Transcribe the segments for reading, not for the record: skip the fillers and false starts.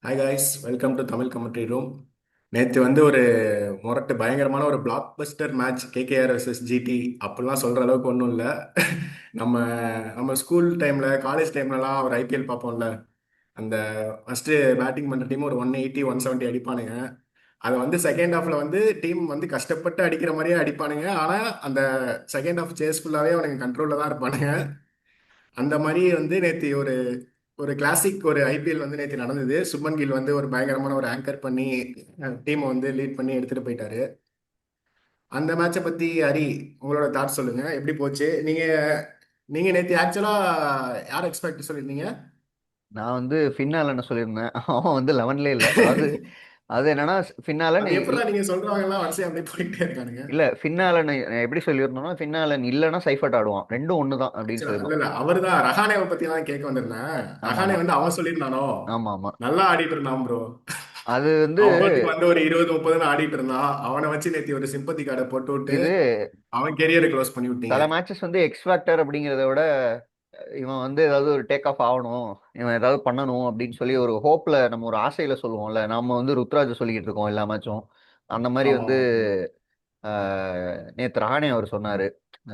Hi guys, welcome to Tamil commentary room. நேற்று வந்து ஒரு முரட்டு பயங்கரமான ஒரு blockbuster match KKR vs GT அப்படிலாம் சொல்கிற அளவுக்கு ஒன்றும் இல்லை. நம்ம நம்ம ஸ்கூல் டைமில் காலேஜ் டைம்லலாம் ஒரு ஐபிஎல் பார்ப்போம்ல. அந்த ஃபஸ்ட்டு பேட்டிங் பண்ணுற டீம் ஒரு 180 170 அடிப்பானுங்க. அதை வந்து செகண்ட் ஹாஃபில் வந்து டீம் வந்து கஷ்டப்பட்டு அடிக்கிற மாதிரியே அடிப்பானுங்க. ஆனால் அந்த செகண்ட் ஹாஃப் சேஸ் ஃபுல்லாகவே அவனுங்க கண்ட்ரோலில் தான் இருப்பானுங்க. அந்த மாதிரி வந்து நேற்று ஒரு ஒரு கிளாசிக் ஒரு ஐபிஎல் வந்து நேற்று நடந்தது. சுப்மன் கில் வந்து ஒரு பயங்கரமான ஒரு ஆங்கர் பண்ணி டீமை வந்து லீட் பண்ணி எடுத்துட்டு போயிட்டாரு. அந்த மேட்சை பத்தி ஹரி, உங்களோட தாட் சொல்லுங்க, எப்படி போச்சு? நீங்க நீங்க நேற்று ஆக்சுவலா யார் எக்ஸ்பெக்ட் சொல்லியிருந்தீங்க? நான் வந்து ஃபின்னாலன்னு சொல்லியிருந்தேன். அவன் வந்து 11லே இல்ல. அதாவது அது என்னன்னா ஃபின்னாலன் அது எப்படா நீங்க சொல்றவங்க எல்லாம் வரிசையா அப்படியே போயிட்டே இருக்கானுங்க. இல்ல ஃபின்னாலன் எப்படி சொல்லியிருந்தோம்னா ஃபின்னாலன் இல்லைன்னா சைஃபர்ட் ஆடுவான். ரெண்டும் ஒன்று தான் அப்படின்னு ஆக்சுவலா இல்ல சொல்லியிருந்தோம். இல்ல, அவர் தான் ரஹானேவை பத்தி தான் கேட்க வந்திருந்தேன். ஆமா ரஹானே ஆமா வந்து அவன் சொல்லியிருந்தானோ ஆமா ஆமா. நல்லா ஆடிட்டு இருந்தான் ப்ரோ. அது வந்து அவன் பாட்டுக்கு வந்து ஒரு 20 30 ஆடிட்டு இருந்தான். அவனை வச்சு நேற்று ஒரு சிம்பத்தி கார்டை போட்டு விட்டு இது அவன் கெரியரை க்ளோஸ் பண்ணி விட்டீங்க. சில மேட்சஸ் வந்து எக்ஸ் ஃபேக்டர் அப்படிங்கிறத விட இவன் வந்து ஏதாவது ஒரு டேக் ஆஃப் ஆகணும், இவன் ஏதாவது பண்ணணும் அப்படின்னு சொல்லி ஒரு ஹோப்ல நம்ம ஒரு ஆசையில சொல்லுவோம்ல. நம்ம வந்து ருத்ராஜ் சொல்லிக்கிட்டு இருக்கோம் எல்லா மேட்சும். அந்த மாதிரி ஆமா வந்து ஆமா. நேத்து ரஹானே அவர் சொன்னாரு.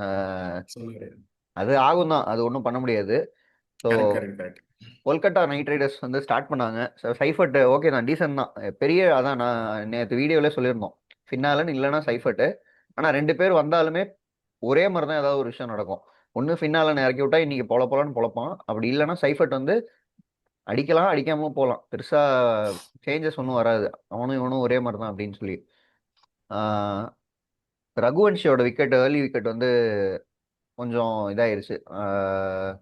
ஆஹ் சொல்லுங்க. அது ஆகும் தான், அது ஒன்றும் பண்ண முடியாது. So correct correct correct. Kolkata night Riders வந்து ஸ்டார்ட் பண்ணாங்க. சைஃபர்ட் ஓகே தான், டீசென்ட் தான். பெரிய அதான் நான் நேற்று வீடியோவிலே சொல்லியிருந்தோம். ஃபின்னாலன் இல்லைன்னா சைஃபர்ட். ஆனால் ரெண்டு பேர் வந்தாலுமே ஒரே மாதிரி தான் ஏதாவது ஒரு விஷயம் நடக்கும். ஒன்று ஃபின்னாலன் இறக்கி விட்டா இன்னைக்கு பொல பொலன்னு பொழப்பான். அப்படி இல்லைன்னா சைஃபர்ட் வந்து அடிக்கலாம், அடிக்காம போகலாம். பெருசா சேஞ்சஸ் ஒன்றும் வராது. அவனும் இவனும் ஒரே மாதிரி தான் அப்படின்னு சொல்லி. ஆஹ் ரகுவன்ஷியோட விக்கெட், ஏர்லி விக்கெட் வந்து கொஞ்சம் இதாயிருச்சு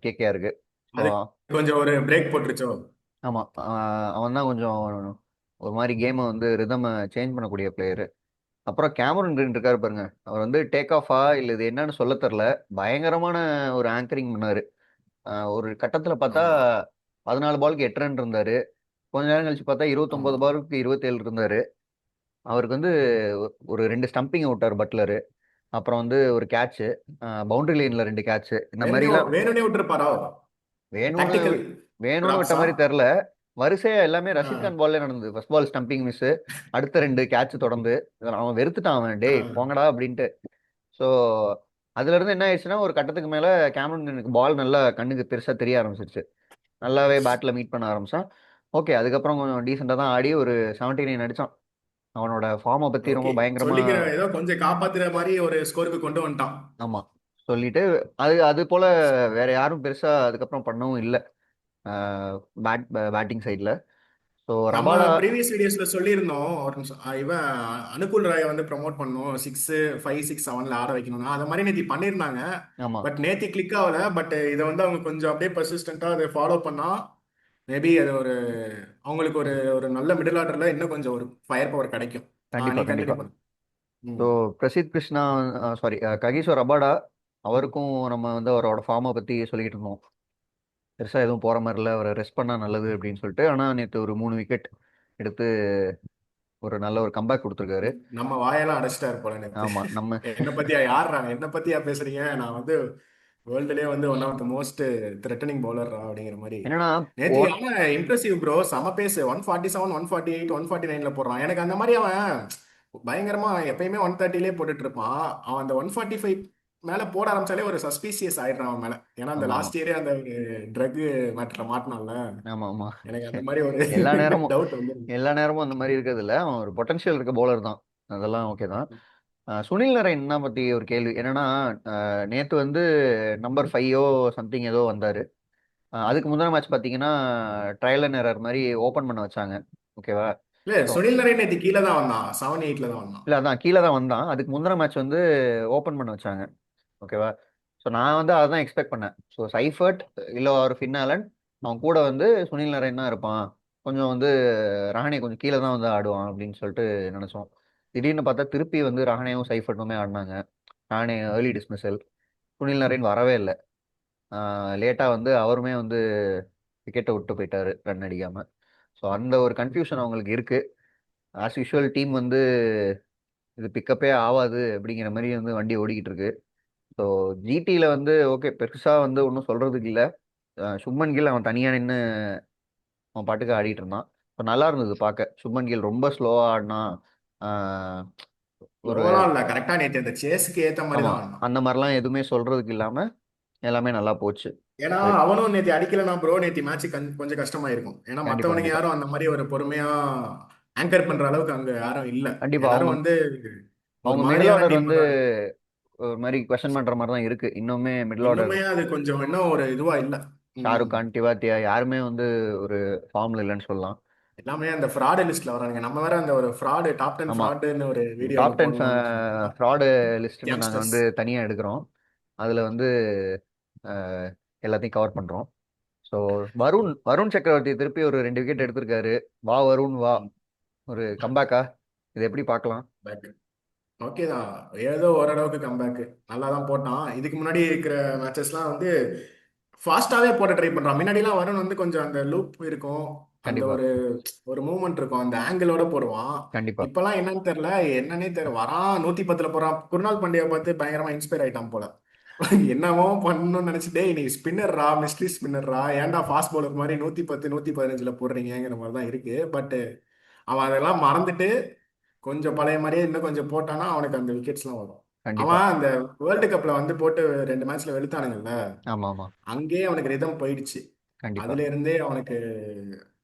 கேகேஆருக்கு. ஸோ அது கொஞ்சம் ஒரு பிரேக் போட்டுருச்சோ? ஆமாம், அவன் தான் கொஞ்சம் ஒரு மாதிரி கேமை வந்து ரிதமை சேஞ்ச் பண்ணக்கூடிய பிளேயரு. அப்புறம் கேமரன் கிரீன் இருக்காரு பாருங்க. அவர் வந்து டேக் ஆஃபா இல்லை இது என்னன்னு சொல்ல தெரில. பயங்கரமான ஒரு ஆங்கரிங் பண்ணாரு. ஒரு கட்டத்தில் பார்த்தா ஆமா. 14 பாலுக்கு 8 ரன் இருந்தாரு. கொஞ்ச நேரம் கழிச்சு பார்த்தா ஆமா. 29 பாலுக்கு 27 இருந்தாரு. அவருக்கு வந்து ஒரு ரெண்டு ஸ்டம்பிங் விட்டார் பட்லரு. அப்புறம் வந்து ஒரு கேட்ச், பவுண்டரி லைன்ல ரெண்டு கேட்ச், இந்த வேணுனே மாதிரிலாம். வேணுனே விட்டுருப்பாரோ? வேணும்னு டாக்டிக்கல் வேணும்னு விட்ட டிராப்ஸா? மாதிரி தெரில. வரிசையா எல்லாமே ரஷீத் கான் பால்லே நடந்தது. ஃபர்ஸ்ட் பால் ஸ்டம்பிங் மிஸ், அடுத்த ரெண்டு கேட்ச் தொடர்ந்து. அவன் வெறுத்துட்டான், அவன் டேய் போங்கடா அப்படின்ட்டு. ஸோ அதுல இருந்து என்ன ஆயிடுச்சுன்னா ஒரு கட்டத்துக்கு மேல கேமரன் எனக்கு பால் நல்லா கண்ணுக்கு பெருசா தெரிய ஆரம்பிச்சிருச்சு. நல்லாவே பேட்ல மீட் பண்ண ஆரம்பிச்சான். ஓகே, அதுக்கப்புறம் கொஞ்சம் டீசெண்டா தான் ஆடி ஒரு 79 அடிச்சான். அவனோட ஃபார்மை பத்தி ரொம்ப ஓகே. பயங்கரமா. சொல்லிக்கிற ஏதோ கொஞ்சம் காப்பாத்துற மாதிரி ஒரு ஸ்கோருக்கு கொண்டு வந்துட்டான். ஆமா, சொல்லிட்டு அது அது போல வேற யாரும் பெருசா அதுக்கப்புறம் பண்ணவும் இல்லை பேட்டிங் சைட்ல. ஸோ நம்ம ரபாடா. ப்ரீவியஸ் வீடியோஸ்ல சொல்லியிருந்தோம் ஒரு நிமிஷம். இவன் அனுகுல் ராயை வந்து ப்ரோமோட் பண்ணணும், 6 5 6 7 ஆட வைக்கணும்னா அதை மாதிரி நேத்தி பண்ணியிருந்தாங்க. ஆமா பட் நேத்தி கிளிக் ஆகல. பட் இதை வந்து அவங்க கொஞ்சம் அப்படியே பர்சிஸ்டண்டா அதை ஃபாலோ பண்ணா மேபி அது ஒரு அவங்களுக்கு ஒரு ஒரு நல்ல மிடில் ஆர்டர்ல இன்னும் கொஞ்சம் ஒரு ஃபயர் பவர் கிடைக்கும். கண்டிப்பா நீ கண்டிப்பா. கண்டினியூ பண்ணு. ஸோ ம். Prasidh Krishna, sorry Kagiso Rabada, அவருக்கும் நம்ம வந்து அவரோட ஃபார்மை பத்தி சொல்லிட்டு இருந்தோம். பெருசா எதுவும் போற மாதிரி இல்லை, அவரை ரெஸ்ட் பண்ணா நல்லது அப்படின்னு சொல்லிட்டு. ஆனா நேற்று ஒரு 3 விக்கெட் எடுத்து ஒரு நல்ல ஒரு கம்பேக் கொடுத்துருக்காரு. நம்ம வாயெல்லாம் அடைச்சிட்டாரு போல நேத்து. ஆமா நம்ம என்ன பத்தியா யாருறாங்க, என்ன பத்தியா பேசுறீங்க? நான் வந்து வேர்ல்டுலயே வந்து one of the most threatening bowler அப்படிங்கிற மாதிரி. என்னன்னா நேத்து ஆனா இம்ப்ரெசிவ் ப்ரோ, செம பேஸ். 147 148 149ல போடுறான். எனக்கு அந்த மாதிரி அவன் பயங்கரமா எப்பயுமே 130லே போட்டுட்டு இருப்பான். அவன் அந்த 145 மேல போட ஆரம்பிச்சாலே ஒரு சஸ்பீசியஸ் ஆயிடுறான் அவன் மேல. ஏன்னா அந்த ஆமா ஆமா லாஸ்ட் இயரே அந்த ஒரு ட்ரக் மேட்டர்ல மாட்டினான்ல. ஆமா ஆமா. எனக்கு அந்த மாதிரி ஒரு எல்லா நேரமும் டவுட் வந்து. எல்லா நேரமும் அந்த மாதிரி இருக்கிறது இல்ல. அவன் ஒரு பொட்டன்ஷியல் இருக்க பவுலர் தான். அதெல்லாம் ஓகே தான். சுனில் நரேன் தான் பத்தி ஒரு கேள்வி என்னன்னா, நேத்து வந்து நம்பர் 5 சம்திங் ஏதோ வந்தாரு. அதுக்கு முந்தின மேட்ச் பாத்தீங்கன்னா ட்ரையல் அண்ட் எரர் மாதிரி ஓபன் பண்ண வச்சாங்க. ஓகேவா? இல்ல, ஸோ சுனில் நரேன் நேத்து கீழே தான் வந்தான், 7 8ல தான் வந்தான். இல்ல அதான் கீழே தான் வந்தான். அதுக்கு முந்தின மேட்ச் வந்து ஓபன் பண்ண வச்சாங்க. ஓகேவா? ஸோ நான் வந்து அதான் எக்ஸ்பெக்ட் பண்ணேன். ஸோ சைஃபர்ட் இல்லை ஒரு ஃபின்னாலன், அவன் கூட வந்து சுனில் நரேன் தான் இருப்பான். கொஞ்சம் வந்து ரஹானே கொஞ்சம் கீழே தான் வந்து ஆடுவான் அப்படின்னு சொல்லிட்டு நினைச்சோம். திடீர்னு பார்த்தா திருப்பி வந்து ரஹானேவும் சைஃபர்ட்டுமே ஆடினாங்க. ரஹானே ஏர்லி டிஸ்மிசல், சுனில் நரேன் வரவே இல்லை. லேட்டாக வந்து அவருமே வந்து விக்கெட்டை விட்டு போயிட்டாரு ரன் அடிக்காம. ஸோ அந்த ஒரு கன்ஃபியூஷன் அவங்களுக்கு இருக்கு. ஆஸ் யூஷுவல் டீம் வந்து இது பிக்கப்பே ஆகாது அப்படிங்கிற மாதிரி வந்து வண்டி ஓடிக்கிட்டு இருக்கு. ஸோ ஜிடியில் வந்து ஓகே, பெருசாக வந்து ஒன்றும் சொல்றதுக்கு இல்லை. சுப்மன் கில் அவன் தனியாக நின்று அவன் பாட்டுக்கு ஆடிட்டு இருந்தான். இப்போ நல்லா இருந்தது பார்க்க. சுப்மன் கில் ரொம்ப ஸ்லோவா ஆடினா, ஆஹ், ஒரு லோலாம் இல்ல, கரெக்டா நேற்று அந்த சேஸுக்கு ஏத்த மாதிரி ஆமா தான் ஆடினான். அந்த மாதிரிலாம் எதுவுமே சொல்றதுக்கு இல்லாம எல்லாமே நல்லா போச்சு. ஏன்னா So, அவனும் நேற்று அடிக்கலனா ப்ரோ நேற்று மேட்ச் கொஞ்சம் கஷ்டமாயிருக்கும். ஏன்னா கண்டிப்பா மற்றவனுங்க கண்டிப்பா யாரும் அந்த மாதிரி ஒரு பொறுமையா ஆங்கர் பண்ற அளவுக்கு அங்க யாரும் இல்ல. கண்டிப்பா. அவங்க எல்லாரும் வந்து ஒரு அவங்க மிடில் மாதிரியான ஆர்டர் டீம் வந்து தான். ஒரு மாதிரி கொஸ்டின் பண்ற மாதிரி தான் இருக்கு இன்னுமே மிடில் ஆர்டர். இன்னுமே அது கொஞ்சம் இன்னும் ஒரு இதுவா இல்ல. ம். ஷாருக் கான், டிவாத்தியா யாருமே வந்து ஒரு ஃபார்ம்ல இல்லைன்னு சொல்லலாம். எல்லாமே அந்த ஃப்ராடு லிஸ்ட்ல வரானுங்க. நம்ம வேற அந்த ஒரு ஃப்ராடு டாப் 10 ஆமா, ஃப்ராடுன்னு ஒரு வீடியோ டாப் ஒன்று 10 போடணும்னு சொன்னா ஃப்ராடு லிஸ்ட்னு நாங்கள் யங்ஸ்டர்ஸ். வந்து தனியாக எடுக்கிறோம். அதில் வந்து அஹ், எல்லாத்தையும் கவர் பண்ணுறோம். ஸோ வருண் வருண் சக்கரவர்த்தி திருப்பி ஒரு 2 விக்கெட் எடுத்திருக்காரு. வா வருண் வா. ஒரு கம்பேக்கா இது எப்படி பார்க்கலாம்? பேக் ஓகே தான். ஏதோ ஓரளவுக்கு கம்பேக் நல்லா தான் போட்டான். இதுக்கு முன்னாடி இருக்கிற மேட்சஸ்லாம் வந்து ஃபாஸ்ட்டாவே போட ட்ரை பண்றான். முன்னாடிலாம் வருண் வந்து கொஞ்சம் அந்த லூப் இருக்கும். அந்த கண்டிப்பா ஒரு ஒரு மூவ்மெண்ட் இருக்கும். அந்த ஆங்கிளோட போடுவான். கண்டிப்பா இப்பெல்லாம் என்னன்னு தெரியல. என்னன்னே தெரியல. வரான் 110ல போறான். குருநாள் பாண்டியா பார்த்து பயங்கரமா இன்ஸ்பயர் ஆயிட்டான் போல. என்னவோ பண்ணணும்னு நினைச்சிட்டே இன்னைக்கு ஸ்பின்னர்ரா, மிஸ்ட்ரி ஸ்பின்னர்ரா, ஏன்டா ஃபாஸ்ட் பவுலர் மாதிரி 110 115ல போடுறீங்கிற மாதிரி தான் இருக்கு. பட் அவன் அதெல்லாம் மறந்துட்டு கொஞ்சம் பழைய மாதிரியே இன்னும் கொஞ்சம் போட்டானா அவனுக்கு அந்த விக்கெட்ஸ்லாம் வரும். கண்டிப்பா. அவன் அந்த வேர்ல்டு கப்ல வந்து போட்டு 2 மேட்ச்ல வெளுத்தானுங்கல்ல, ஆமா ஆமா அங்கேயே அவனுக்கு ரிதம் போயிடுச்சு. கண்டிப்பா அதுல இருந்தே அவனுக்கு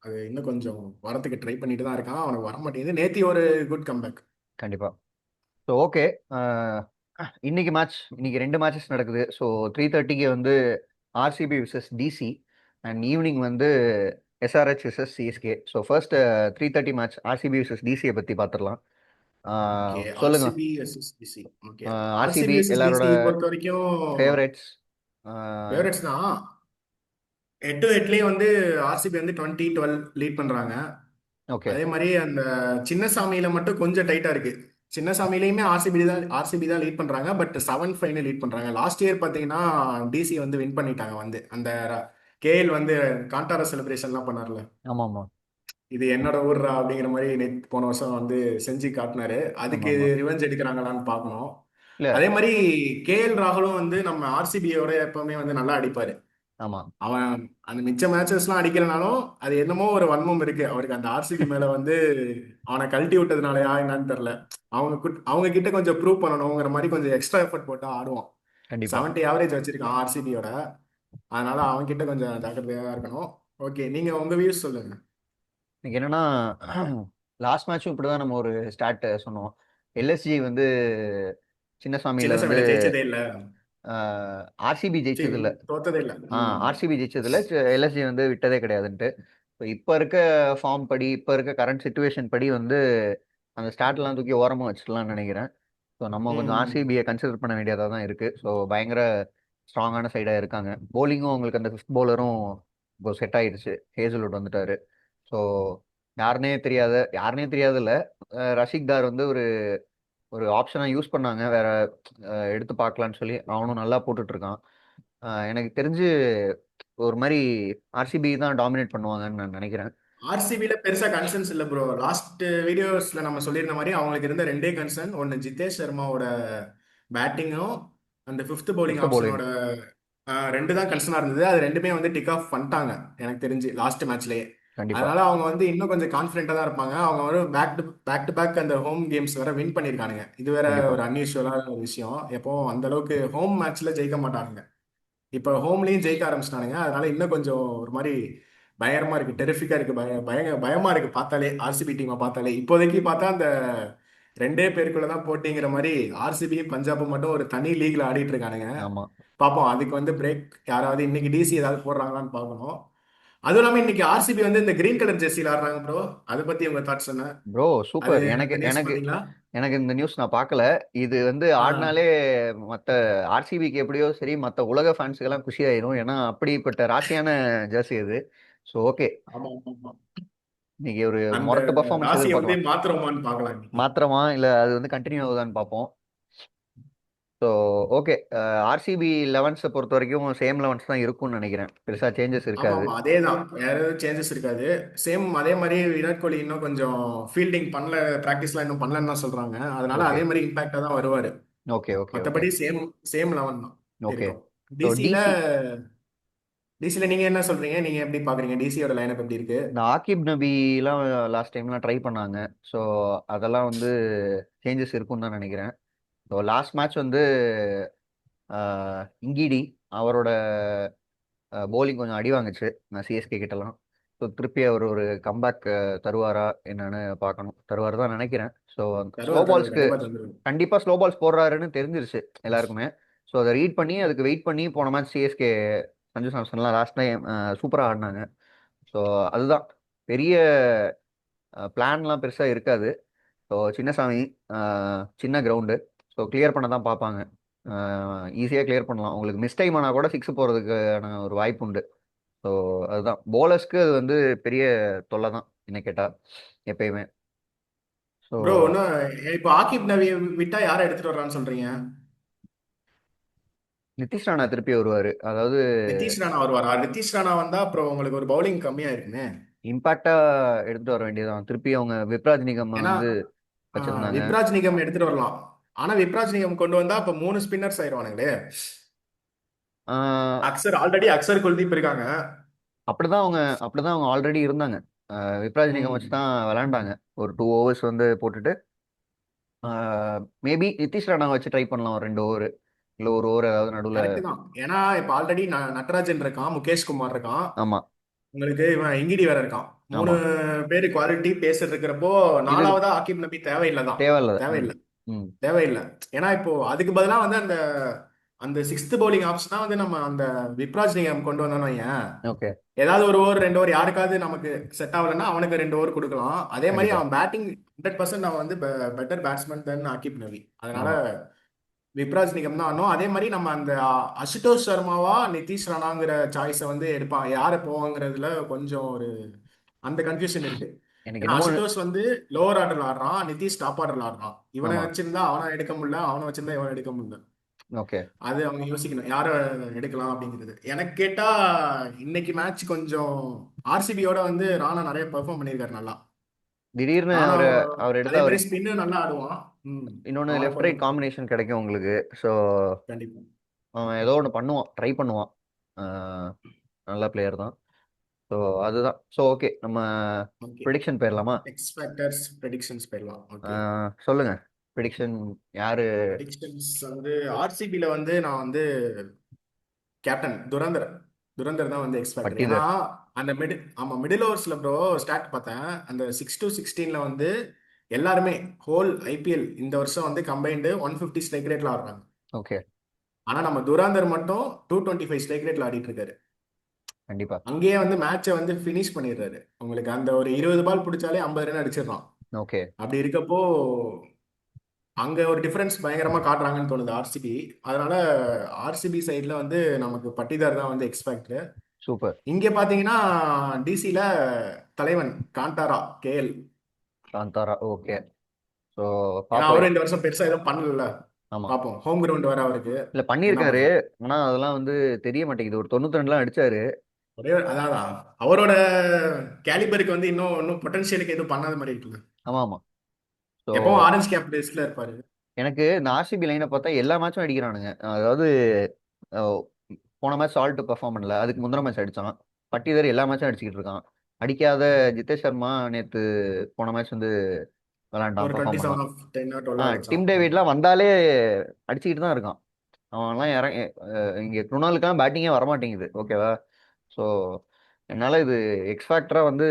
அது இன்னும் கொஞ்சம் வரத்துக்கு ட்ரை பண்ணிட்டு தான் இருக்கான். அவனுக்கு வர மாட்டேங்குது. நேத்தி ஒரு குட் கம்பேக். கண்டிப்பா. So okay. இன்னைக்கு மேட்ச், இன்னைக்கு 2 மேட்சஸ் நடக்குது. ஸோ 3:30க்கு வந்து RCB versus DC, and evening வந்து SRH versus CSK. So first 3:30 match RCB versus டிசியை பற்றி பார்த்துடலாம். ஓகே. சொல்லுங்க. RCB vs DC. Okay. RCB RCB vs எல்லாரோட டிசி பொறுத்த வரைக்கும் ஃபேவரட்ஸ். ஃபேவரட்ஸ் தான். 8-8லயும் வந்து ஆர்சிபி வந்து 20-12 லீட் பண்றாங்க. ஓகே. அதே மாதிரி அந்த சின்னசாமியில மட்டும் கொஞ்சம் டைட்டா இருக்கு. சின்னசாமியிலையுமே ஆர்சிபி தான் லீட் பண்றாங்க. பட் 7-5 லீட் பண்றாங்க. லாஸ்ட் இயர் பாத்தீங்கன்னா டிசி வந்து வின் பண்ணிட்டாங்க. வந்து அந்த கேஎல் வந்து காண்டாரா செலிப்ரேஷன்லாம் பண்ணார்ல, ஆமா ஆமா இது என்னோட ஊர்ரா அப்படிங்கிற மாதிரி நேத்து போன வருஷம் வந்து செஞ்சு காட்டினாரு. ஆமா அதுக்கு ஆமா. ரிவெஞ்ச் எடுக்கிறாங்களான்னு பார்க்கணும். இல்ல. அதே மாதிரி கேஎல் ராகுலும் வந்து நம்ம ஆர்சிபியோட எப்பவுமே வந்து நல்லா அடிப்பாரு. ஆமா அவன் அந்த மிச்ச மேட்சஸ்லாம் அடிக்கலனாலும் அது என்னமோ ஒரு வன்மம் இருக்கு அவருக்கு அந்த ஆர்சிபி மேல வந்து. அவனை கழட்டி விட்டதுனாலயா என்னன்னு தெரியல. அவங்க கிட்ட கொஞ்சம் ப்ரூவ் பண்ணணுங்கிற மாதிரி கொஞ்சம் எக்ஸ்ட்ரா எஃபர்ட் போட்டு ஆடுவான். கண்டிப்பா. 70 ஆவரேஜ் வச்சிருக்கான் ஆர்சிபியோட. அதனால அவன் கிட்ட கொஞ்சம் ஜாக்கிரதையா இருக்கணும். ஓகே, நீங்க உங்க வியூஸ் சொல்லுங்க. இன்னைக்கு என்னன்னா, லாஸ்ட் மேட்சும் இப்படிதான் நம்ம ஒரு ஸ்டார்ட் சொன்னோம். எல்எஸ்ஜி வந்து சின்னசாமியில வந்து சின்னசாமியில ஜெயிச்சதே இல்ல. ஆர்சிபி சரி, ஜெயிச்சது இல்ல. தோத்ததே இல்ல. ம். ஆர்சிபி ஜெயிச்சது இல்ல, எல்எஸ்ஜி வந்து விட்டதே கிடையாதுன்ட்டு. இப்ப இருக்க ஃபார்ம் படி, இப்ப இருக்க கரண்ட் சுச்சுவேஷன் படி வந்து அந்த ஸ்டார்ட்லாம் தூக்கி ஓரமா வச்சுக்கலாம்னு நினைக்கிறேன். ஸோ நம்ம கொஞ்சம் ம். ஆர்சிபியை கன்சிடர் பண்ண வேண்டியதாக தான் இருக்கு. ஸோ பயங்கர ஸ்ட்ராங்கான சைடாக இருக்காங்க. போலிங்கும் அவங்களுக்கு அந்த ஃபிஃப்த் பவுலரும் இப்போ செட் ஆயிடுச்சு. ஹேசல்வுட் வந்துட்டாரு. ஸோ யாருனே தெரியாது இல்ல, ரஷிக் தார் வந்து ஒரு ஒரு ஆப்ஷனாக யூஸ் பண்ணாங்க வேற, எடுத்து பார்க்கலான்னு சொல்லி. அவனும் நல்லா போட்டுட்டு இருக்கான். எனக்கு தெரிஞ்சு ஒரு மாதிரி ஆர்சிபி தான் டாமினேட் பண்ணுவாங்கன்னு நான் நினைக்கிறேன். ஆர்சிபில பெருசா கன்சர்ன்ஸ் இல்ல ப்ரோ. லாஸ்ட் வீடியோஸ்ல நம்ம சொல்லியிருந்த மாதிரி அவங்களுக்கு இருந்த ரெண்டே கன்சர்ன், ஒன்னு ஜிதேஷ் சர்மாவோட பேட்டிங்கும் அந்த ஃபிஃப்த் பவுலிங் ஃபிஃப்த் பவுலிங். ஆப்ஷனோட. ரெண்டு தான் கன்சர்னா இருந்தது. அது ரெண்டுமே வந்து டிக் ஆஃப் பண்ணிட்டாங்க எனக்கு தெரிஞ்சு லாஸ்ட் மேட்ச்லயே. கண்டிப்பா அதனால அவங்க வந்து இன்னும் கொஞ்சம் கான்ஃபிடென்ட்டா தான் இருப்பாங்க. அவங்க ஒரு பேக் டு பேக் அந்த ஹோம் கேம்ஸ் வேற வின் பண்ணியிருக்கானுங்க. இது வேற கண்டிப்பா ஒரு அன்யூஷுவலான ஒரு விஷயம். எப்பவும் அந்த அளவுக்கு ஹோம் மேட்ச்ல ஜெயிக்க மாட்டாங்க. இப்போ ஹோம்லயும் ஜெயிக்க ஆரம்பிச்சிட்டானுங்க. அதனால இன்னும் கொஞ்சம் ஒரு மாதிரி பயங்கரமா இருக்கு, டெரிஃபிக்கா இருக்கு, பயமா இருக்கு பார்த்தாலே. ஆர்சிபி டீமை பார்த்தாலே இப்போதைக்கு பார்த்தா அந்த ரெண்டே பேருக்குள்ள தான் போட்டிங்கிற மாதிரி ஆர்சிபியும் பஞ்சாபும் மட்டும் ஒரு தனி லீக்ல ஆடிட்டு இருக்கானுங்க. ஆமா. பார்ப்போம் அதுக்கு வந்து பிரேக் யாராவது இன்னைக்கு டிசி ஏதாவது போடுறாங்களான்னு பார்க்கணும். அதுவும் இல்லாம இன்னைக்கு ஆர்சிபி வந்து இந்த கிரீன் கலர் ஜெர்சியில் ஆடுறாங்க ப்ரோ. அதை பத்தி உங்க தாட்ஸ் என்ன? ப்ரோ அது சூப்பர். எனக்கு அந்த நியூஸ் எனக்கு பாத்தீங்களா? எனக்கு இந்த நியூஸ் நான் பார்க்கல. இது வந்து ஆ, ஆடினாலே மற்ற ஆர்சிபிக்கு எப்படியோ சரி, மற்ற உலக ஃபேன்ஸுக்கெல்லாம் குஷி ஆயிரும். ஏன்னா அப்படிப்பட்ட ராசியான ஜெர்சி அது. ஸோ ஓகே, ஆமா ஆமா ஆமா. இன்னைக்கு ஒரு அந்த மொரட்டு பர்ஃபார்மன்ஸ் ராசியை வந்து எதிர்பார்க்கலாம். மாத்திரமான்னு பார்க்கலாம் இன்னைக்கு. மாத்திரமா இல்லை அது வந்து கண்டினியூ ஆகுதான்னு பார்ப்போம். So okay. ஆர்சிபி லெவன்ஸை பொறுத்த வரைக்கும் சேம் லெவன்ஸ் தான் இருக்கும்னு நினைக்கிறேன். பெருசாக சேஞ்சஸ் ஆமா இருக்காது. ஆமா, அதே தான். வேற எதுவும் சேஞ்சஸ் இருக்காது. சேம் அதே மாதிரி விராட் கோலி இன்னும் கொஞ்சம் ஃபீல்டிங் பண்ணல, ப்ராக்டிஸ்லாம் இன்னும் பண்ணலன்னு தான் சொல்றாங்க. அதனால ஓகே அதே மாதிரி இம்பாக்டா தான் வருவாரு. ஓகே ஓகே ஓகே மற்றபடி சேம் சேம் லெவன் தான் ஓகே. இருக்கும். ஸோ டிசியில டிசி டிசில நீங்க என்ன சொல்றீங்க? நீங்க எப்படி பாக்குறீங்க? டிசியோட லைனப் எப்படி இருக்கு? இந்த ஆகிப் நபிலாம் லாஸ்ட் டைம்லாம் ட்ரை பண்ணாங்க. ஸோ அதெல்லாம் வந்து சேஞ்சஸ் இருக்குன்னு தான் நினைக்கிறேன். ஸோ லாஸ்ட் மேட்ச் வந்து இங்கிடி அவரோட bowling கொஞ்சம் அடி வாங்குச்சு நான் சிஎஸ்கே கிட்டலாம். ஸோ திருப்பி அவர் ஒரு கம்பேக் தருவாரா என்னன்னு பார்க்கணும். தருவார் தான் நினைக்கிறேன். ஸோ ஸ்லோ தருவார் தருவார், பால்ஸ்க்கு கண்டிப்பா தருவார். கண்டிப்பாக ஸ்லோ பால்ஸ் போடுறாருன்னு தெரிஞ்சிருச்சு எல்லாருக்குமே. ஸோ அதை ரீட் பண்ணி அதுக்கு வெயிட் பண்ணி போன மேட்ச் சிஎஸ்கே சஞ்சு சாம்சன்லாம் லாஸ்ட் டைம் சூப்பராக ஆடினாங்க. ஸோ அதுதான் பெரிய பிளான்லாம் பெருசாக இருக்காது. ஸோ சின்னசாமி சின்ன கிரவுண்டு. ஸோ கிளியர் பண்ண தான் பார்ப்பாங்க. ஈஸியாக கிளியர் பண்ணலாம். உங்களுக்கு மிஸ் டைம் ஆனால் கூட சிக்ஸ் போகிறதுக்கான ஒரு வாய்ப்பு உண்டு. ஸோ அதுதான் போலர்ஸ்க்கு அது வந்து பெரிய தொல்லை தான் என்ன கேட்டால் எப்பயுமே. ஸோ ப்ரோ இன்னும் இப்போ ஆகிப் நவியை விட்டா யாரை எடுத்துட்டு வர்றான்னு சொல்றீங்க? நிதிஷ் ராணா திருப்பி வருவார். அதாவது நிதிஷ் ராணா வருவாரா? நிதிஷ் ராணா வந்தா அப்புறம் உங்களுக்கு ஒரு பவுலிங் கம்மியா இருக்குமே. இம்பாக்டாக எடுத்துகிட்டு வர வேண்டியதுதான். திருப்பி அவங்க விப்ராஜ் நிகம் ஏன்னா வந்து வச்சுருந்தாங்க. விப்ராஜ் நிகம் எடுத்துட்டு வரலாம். ஆனா விப்ராஜ் நிகம் கொண்டு வந்தா அப்ப 3 ஸ்பின்னர்ஸ் ஆயிடுவானுங்களே. அக்சர் ஆல்ரெடி அக்சர் குல்தீப் இருக்காங்க. அப்படிதான் அவங்க ஆல்ரெடி இருந்தாங்க. விப்ராஜ் நிகம் வச்சு ம். தான் விளையாண்டாங்க. ஒரு 2 ஓவர்ஸ் வந்து போட்டுட்டு மேபி நிதிஷ் ராணா வச்சு ட்ரை பண்ணலாம். ஒரு 2 ஓவர் இல்லை ஒரு ஓவர் ஏதாவது நடுவில். கரெக்ட் தான். ஏன்னா இப்ப ஆல்ரெடி நட்ராஜன் இருக்கான், முகேஷ் குமார் இருக்கான், ஆமாம். உங்களுக்கு இவன் இங்கிடி வேற இருக்கான். 3 ஆமாம். பேரு குவாலிட்டி பேச இருக்கிறப்போ இது நாலாவதா ஆக்கிப் நபி தேவையில்லை தான். தேவையில்ல. ம். தேவையில்லை. ம். தேவையில்லை. ஏன்னா இப்போ அதுக்கு பதிலா வந்து அந்த அந்த சிக்ஸ்த் பவுலிங் ஆப்ஷனா வந்து நம்ம அந்த விப்ராஜ் நிகம் கொண்டு வந்தோம்னு வையேன். ஓகே. ஏதாவது ஒரு ஓவர் 2 ஓவர் யாருக்காவது நமக்கு செட் ஆகலைன்னா அவனுக்கு 2 ஓவர் கொடுக்கலாம். அதே மாதிரி கண்டிப்பா. அவன் பேட்டிங் 100% அவன் வந்து பெட்டர் பேட்ஸ்மேன் தென் ஆகிப் நவி. அதனால ஆமா. விப்ராஜ் நிகம் தான் ஆனோம். அதே மாதிரி நம்ம அந்த அசுதோஷ் சர்மாவா நிதிஷ் ராணாங்கிற சாய்ஸை வந்து எடுப்பான். யாரை போவாங்கிறதுல கொஞ்சம் ஒரு அந்த கன்ஃபியூஷன் இருக்கு. எனக்கு ஏன்னா என்னமோ அசுதோஷ் வந்து லோவர் ஆர்டர்ல ஆடுறான், நிதிஷ் டாப் ஆர்டர்ல ஆடுறான். இவனை ஆமா. வச்சிருந்தா அவனை எடுக்க முடியல, அவனை வச்சிருந்தா இவனை எடுக்க முடியல. ஓகே. அது அவங்க யோசிக்கணும் யாரை எடுக்கலாம் அப்படிங்கிறது. எனக்கு கேட்டா இன்னைக்கு மேட்ச் கொஞ்சம் ஆர்சிபியோட வந்து ராணா நிறைய பெர்ஃபார்ம் பண்ணியிருக்காரு நல்லா. திடீர்னு ராணா அவர் அவர் அதே எடுத்து அவர் மாதிரி ஸ்பின்னு நல்லா ஆடுவான். ம். இன்னொன்று அவனை லெஃப்ட் ரைட் கொஞ்சம் காம்பினேஷன் கிடைக்கும் உங்களுக்கு. ஸோ கண்டிப்பா. அவன் ஏதோ ஒன்று பண்ணுவான், ட்ரை பண்ணுவான். அஹ், நல்ல பிளேயர் தான். ஸோ அதுதான். ஸோ ஓகே, நம்ம ஓகே. ப்ரிடிக்ஷன் போயிடலாமா? எக்ஸ் ஃபேக்டர்ஸ் ப்ரெடிக்ஷன்ஸ் போயிடலாம். ஓகே. சொல்லுங்க. ப்ரிடிக்ஷன் யாரு? ப்ரெடிக்ஷன்ஸ் வந்து ஆர்சிபியில் வந்து நான் வந்து கேப்டன் துரந்தர். துரந்தர் தான் வந்து எக்ஸ் ஃபேக்டர். ஏன்னா பட்டிதர். அந்த மிடில் ஓவர்ஸில் ப்ரோ ஸ்டாட் பார்த்தேன். அந்த 6 to 16 வந்து எல்லாருமே ஹோல் ஐபிஎல் இந்த வருஷம் வந்து கம்பைன்டு 150 ஸ்ட்ரைக் ரேட்ல ஆடுறாங்க. ஓகே. ஆனா நம்ம துராந்தர் மட்டும் 225 ஸ்ட்ரைக் ரேட்ல ஆடிட்டு இருக்காரு. கண்டிப்பா. அங்கேயே வந்து மேட்சை வந்து ஃபினிஷ் பண்ணிடுறாரு. உங்களுக்கு அந்த ஒரு 20 பால் பிடிச்சாலே 50 ரன் அடிச்சிடறான். ஓகே. அப்படி இருக்கப்போ அங்க ஒரு டிஃபரன்ஸ் பயங்கரமா காட்டுறாங்கன்னு தோணுது ஆர்சிபி. அதனால ஆர்சிபி சைட்ல வந்து நமக்கு பட்டிதார் தான் வந்து எக்ஸ் ஃபேக்டர். சூப்பர். இங்க பாத்தீங்கன்னா டிசில தலைவன் காண்டாரா கேஎல். காந்தாரா. ஓகே. ஸோ ஏன்னா பார்ப்போம். அவரும் இந்த வருஷம் பெருசா எதுவும் பண்ணல. ஆமாம். பார்ப்போம். ஹோம் கிரவுண்ட் வர அவருக்கு இல்லை என்ன பண்ணியிருக்காரு. பண்றாரு. ஆனால் அதெல்லாம் வந்து தெரிய மாட்டேங்குது. ஒரு 92லாம் அடிச்சாரு. அதான் அதான். அவரோட கேலிபருக்கு வந்து இன்னும் இன்னும் பொட்டன்ஷியலுக்கு எதுவும் பண்ணாத மாதிரி இருக்குல்ல. ஆமாம், ஆமாம். ஸோ எப்பவும் ஆரஞ்சு கேப் டேஸ்ல இருப்பாரு. எனக்கு இந்த ஆர்சிபி லைனை பார்த்தா எல்லா மேட்சும் அடிக்கிறானுங்க. அதாவது அஹ், போன மேட்ச் சால்ட் பெர்ஃபார்ம் பண்ணல, அதுக்கு முந்தின மேட்ச் அடிச்சான். பட்டிதர் எல்லா மேட்சும் அடிச்சுக்கிட்டு இருக்கான். அடிக்காத ஜிதேஷ் சர்மா நேற்று போன மேட்ச் வந்து விளாண்டான், ஒரு பெர்ஃபார்ம் டுவெண்ட்டி பண்ணான். செவன் ஆஃப் டென் டுவெல் டிம் அடிச்சான். டேவிட்லாம் வந்தாலே அடிச்சுக்கிட்டு தான் இருக்கான். அவன்லாம் இங்கே குணாலுக்கெல்லாம் பேட்டிங்கே வரமாட்டேங்குது. ஓகேவா? ஸோ என்னால் இது எக்ஸ் ஃபேக்டராக வந்து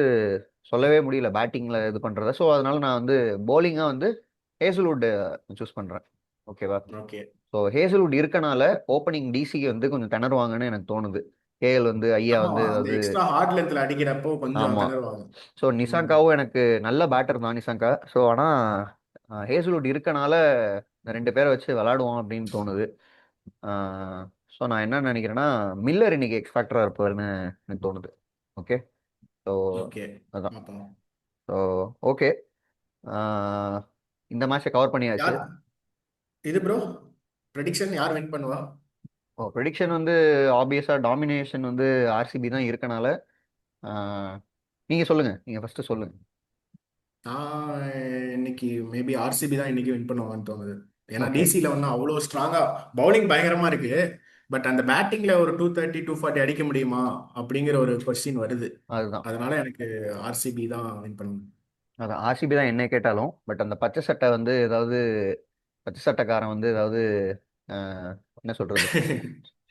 சொல்லவே முடியல பேட்டிங்கில் இது பண்ணுறத. ஸோ அதனால நான் வந்து போலிங்காக வந்து ஹேசல்வுட் சூஸ் பண்ணுறேன். ஓகேவா? ஓகே. ஸோ ஹேசல்வுட் இருக்கனால ஓப்பனிங் டிசிக்கு வந்து கொஞ்சம் திணறுவாங்கன்னு எனக்கு தோணுது. கேஎல் வந்து ஐயா ஆமா, வந்து அந்த ஏதாவது. எக்ஸ்ட்ரா ஹார்ட் லென்த்ல அடிக்கிறப்போ கொஞ்சம் ஆமாம். திணறுவாங்க. ஸோ ம். நிசாங்காவும் எனக்கு நல்ல பேட்டர் தான் நிசாங்கா. ஸோ ஆனால் ஹேசல்வுட் இருக்கனால இந்த 2 பேரை வச்சு விளாடுவோம் அப்படின்னு தோணுது. ஸோ நான் என்ன நினைக்கிறேன்னா மில்லர் இன்னைக்கு எக்ஸ் ஃபேக்டராக இருப்பாருன்னு எனக்கு தோணுது. ஓகே. So okay. அதான். பார்ப்போம். So okay. இந்த மேட்சை கவர் பண்ணியாச்சு. யார் இது ப்ரோ? ப்ரெடிக்ஷன் யார் வின் பண்ணுவா? ஓ, ப்ரெடிக்ஷன் வந்து ஆப்வியஸாக டாமினேஷன் வந்து ஆர்சிபி தான் இருக்கனால. நீங்கள் சொல்லுங்கள், நீங்கள் ஃபஸ்ட்டு சொல்லுங்கள். நான் இன்னைக்கு மேபி ஆர்சிபி தான் இன்னைக்கு வின் பண்ணுவாங்கன்னு தோணுது. ஏன்னா ஓகே. டிசியில் ஒன்றும் அவ்வளோ ஸ்ட்ராங்கா பவுலிங் பயங்கரமா இருக்கு. பட் அந்த பேட்டிங்ல ஒரு 230 240 அடிக்க முடியுமா அப்படிங்கிற ஒரு கொஸ்டின் வருது. அதுதான். அதனால எனக்கு ஆர்சிபி தான் வின் பண்ணுவேன். அதான் ஆர்சிபி தான் என்ன கேட்டாலும். பட் அந்த பச்சை சட்டை வந்து ஏதாவது, பச்சை சட்டைக்காரன் வந்து ஏதாவது அஹ், என்ன சொல்றது,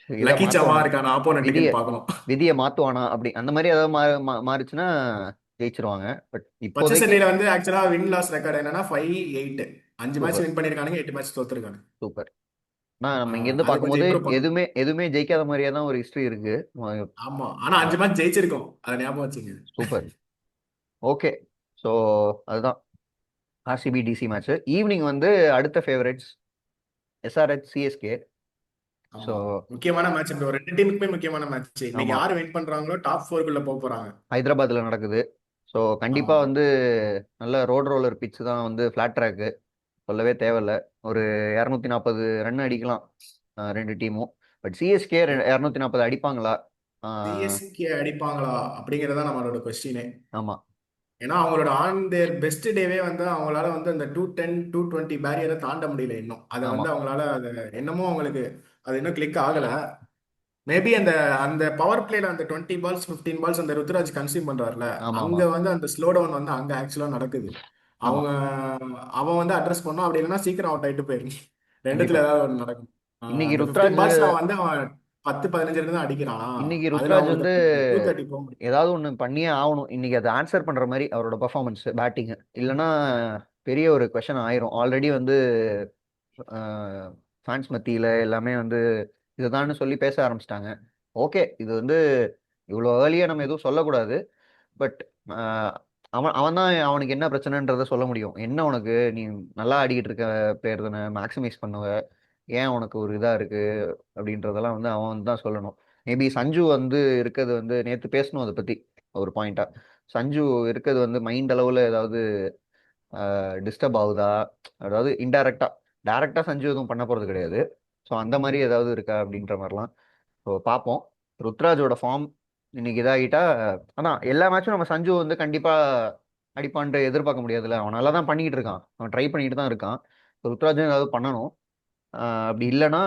இதை லக்கி சாமா மாத்துவானா, இருக்கான விதியை ஆப்போனண்ட்டுக்குன்னு பார்க்கணும். விதியை மாத்துவானா அப்படி அந்த மாதிரி ஏதாவது மாறுச்சுன்னா ஜெயிச்சிருவாங்க. பட் பச்சை இப்போதைக்கு சட்டையில வந்து ஆக்சுவலா வின் லாஸ் ரெக்கார்ட் என்னன்னா 5-8. 5 மேட்ச் சூப்பர் வின் பண்ணிருக்கானுங்க, 8 மேட்ச் தோத்துருக்காங்க. சூப்பர். நான் நம்ம இங்கேருந்து அது கொஞ்சம் பார்க்கும்போது இம்ப்ரூவ் பண்ணணும். எதுவுமே எதுவுமே ஜெயிக்காத மாதிரியே தான் ஒரு ஹிஸ்ட்ரி இருக்கு. ஆமா, ஆனா ஆ, 5 மேட்ச் ஜெயிச்சிருக்கோம், அதை ஞாபகம் வச்சுங்க. சூப்பர். ஓகே. ஸோ அதுதான் ஆர்சிபி டிசி மேட்ச். ஈவினிங் வந்து அடுத்த ஃபேவரட்ஸ் எஸ்ஆர்ஹெச் சிஎஸ்கே. ஸோ ஆமா, முக்கியமான மேட்ச். இந்த ஒரு ரெண்டு டீமுக்குமே முக்கியமான மேட்ச். இன்னைக்கு ஆமாம், யார் வின் பண்றாங்களோ டாப் 4குள்ள போக போறாங்க. ஹைதராபாத்தில் நடக்குது. ஸோ ஆமா, கண்டிப்பாக வந்து நல்ல ரோட் ரோலர் பிட்ச் தான், வந்து ஃப்ளாட் ட்ராக்கு, சொல்லவே தேவையில்ல. ஒரு 240 ரன் அடிக்கலாம் ரெண்டு டீமும். But CSK 240 அடிப்பாங்களா? சிஎஸ்கே அடிப்பாங்களா அப்படிங்கறத நம்மளோட கொஸ்டினே. ஆமாம் ஏன்னா அவங்களோட ஆன் தேர் பெஸ்ட் டேவே வந்து அவங்களால வந்து அந்த 210 220 பேரியரை தாண்ட முடியல இன்னும். அதை வந்து ஆமாம் அவங்களால அதை என்னமோ அவங்களுக்கு அது இன்னும் கிளிக் ஆகல. மேபி அந்த அந்த பவர் பிளேல அந்த 20 பால்ஸ் 15 பால்ஸ் அந்த ருத்ராஜ் கன்சியூம் பண்றாருல, ஆமாம் அங்க ஆமாம் வந்து அந்த ஸ்லோ டவுன் வந்து அங்க ஆக்சுவலா நடக்குது. அவங்க ஆமாம் அவன் வந்து அட்ரஸ் பண்ணோம், அப்படி இல்லைன்னா சீக்கிரம் அவுட் ஆயிட்டு போயிருக்கு. ரெண்டுத்துல கண்டிப்பாக. ஏதாவது ஒன்று நடக்கும். இன்னைக்கு அந்த பிப்டீன் ருத்ராஜ் பால்ஸ் அவன் வந்து அவன் 10 15 இருந்து தான் அடிக்கிறானா. இன்னைக்கு அதுல ருத்ராஜ் அவங்களுக்கு வந்து 230 போக முடியும். ஏதாவது ஒன்று பண்ணியே ஆகணும் இன்னைக்கு, அதை ஆன்சர் பண்ற மாதிரி அவரோட பர்ஃபார்மன்ஸ் பேட்டிங். இல்லைன்னா பெரிய ஒரு கொஷன் ஆயிரும். ஆல்ரெடி வந்து ஃபேன்ஸ் மத்தியில எல்லாமே வந்து இதுதான்னு சொல்லி பேச ஆரம்பிச்சிட்டாங்க. ஓகே, இது வந்து இவ்வளோ ஏர்லியா நம்ம எதுவும் சொல்லக்கூடாது. பட் அவன் அவன் தான் அவனுக்கு என்ன பிரச்சனைன்றத சொல்ல முடியும். என்ன உனக்கு, நீ நல்லா ஆடிக்கிட்டு இருக்க பிளேயர் தானே, மேக்ஸிமைஸ் பண்ணுவ, ஏன் உனக்கு ஒரு இதா இருக்கு அப்படின்றதெல்லாம் வந்து அவன் வந்து தான் சொல்லணும். மேபி சஞ்சு வந்து இருக்கிறது வந்து நேற்று பேசணும் அதை பத்தி ஒரு பாயிண்டா. சஞ்சு இருக்கிறது வந்து மைண்ட் அளவுல ஏதாவது டிஸ்டர்ப் ஆகுதா, அதாவது இன்டைரக்டா. டைரக்டா சஞ்சு எதுவும் பண்ண போறது கிடையாது. ஸோ அந்த மாதிரி ஏதாவது இருக்கா அப்படின்ற மாதிரிலாம். ஸோ பார்ப்போம். ருத்ராஜோட ஃபார்ம் இன்னைக்கு இதாகிட்டா, அதான் எல்லா மேட்சும் நம்ம சஞ்சு வந்து கண்டிப்பா அடிப்பான்ட்டு எதிர்பார்க்க முடியாதுல்ல. அவன் நல்லா தான் பண்ணிக்கிட்டு இருக்கான், அவன் ட்ரை பண்ணிட்டு தான் இருக்கான். ருத்ராஜும் ஏதாவது பண்ணணும். அப்படி இல்லைன்னா